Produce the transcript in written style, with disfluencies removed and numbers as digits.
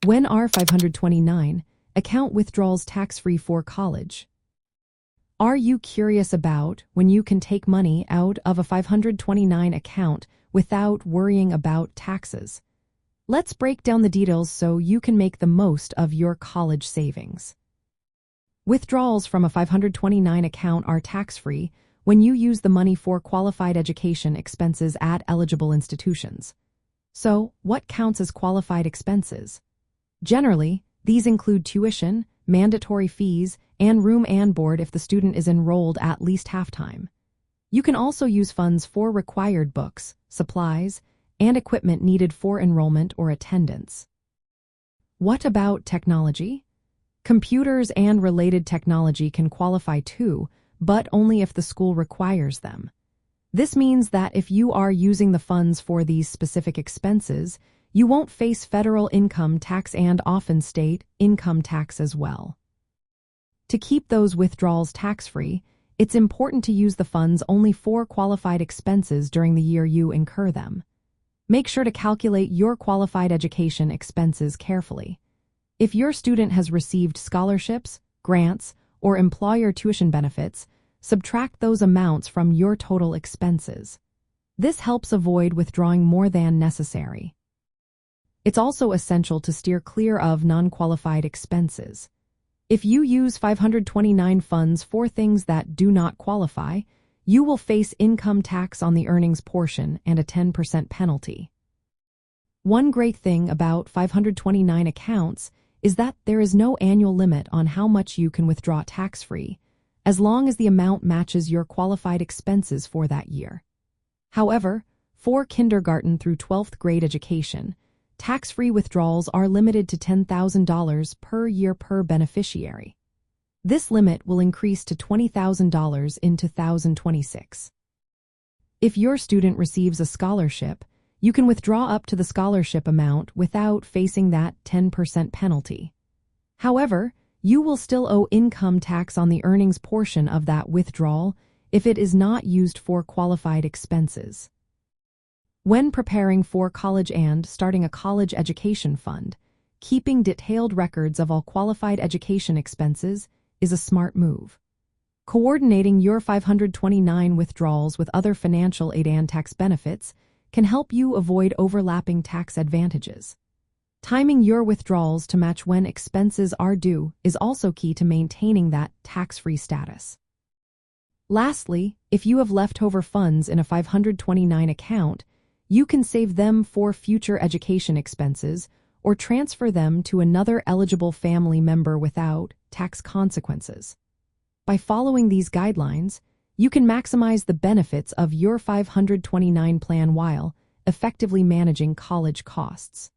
When are 529 account withdrawals tax-free for college? Are you curious about when you can take money out of a 529 account without worrying about taxes? Let's break down the details so you can make the most of your college savings. Withdrawals from a 529 account are tax-free when you use the money for qualified education expenses at eligible institutions. So, what counts as qualified expenses? Generally, these include tuition, mandatory fees, and room and board if the student is enrolled at least half-time. You can also use funds for required books, supplies, and equipment needed for enrollment or attendance. What about technology? Computers and related technology can qualify too, but only if the school requires them. This means that if you are using the funds for these specific expenses, you won't face federal income tax and often state income tax as well. To keep those withdrawals tax-free, it's important to use the funds only for qualified expenses during the year you incur them. Make sure to calculate your qualified education expenses carefully. If your student has received scholarships, grants, or employer tuition benefits, subtract those amounts from your total expenses. This helps avoid withdrawing more than necessary. It's also essential to steer clear of non-qualified expenses. If you use 529 funds for things that do not qualify, you will face income tax on the earnings portion and a 10% penalty. One great thing about 529 accounts is that there is no annual limit on how much you can withdraw tax-free, as long as the amount matches your qualified expenses for that year. However, for kindergarten through 12th grade education, tax-free withdrawals are limited to $10,000 per year per beneficiary. This limit will increase to $20,000 in 2026. If your student receives a scholarship, you can withdraw up to the scholarship amount without facing that 10% penalty. However, you will still owe income tax on the earnings portion of that withdrawal if it is not used for qualified expenses. When preparing for college and starting a college education fund, keeping detailed records of all qualified education expenses is a smart move. Coordinating your 529 withdrawals with other financial aid and tax benefits can help you avoid overlapping tax advantages. Timing your withdrawals to match when expenses are due is also key to maintaining that tax-free status. Lastly, if you have leftover funds in a 529 account, you can save them for future education expenses or transfer them to another eligible family member without tax consequences. By following these guidelines, you can maximize the benefits of your 529 plan while effectively managing college costs.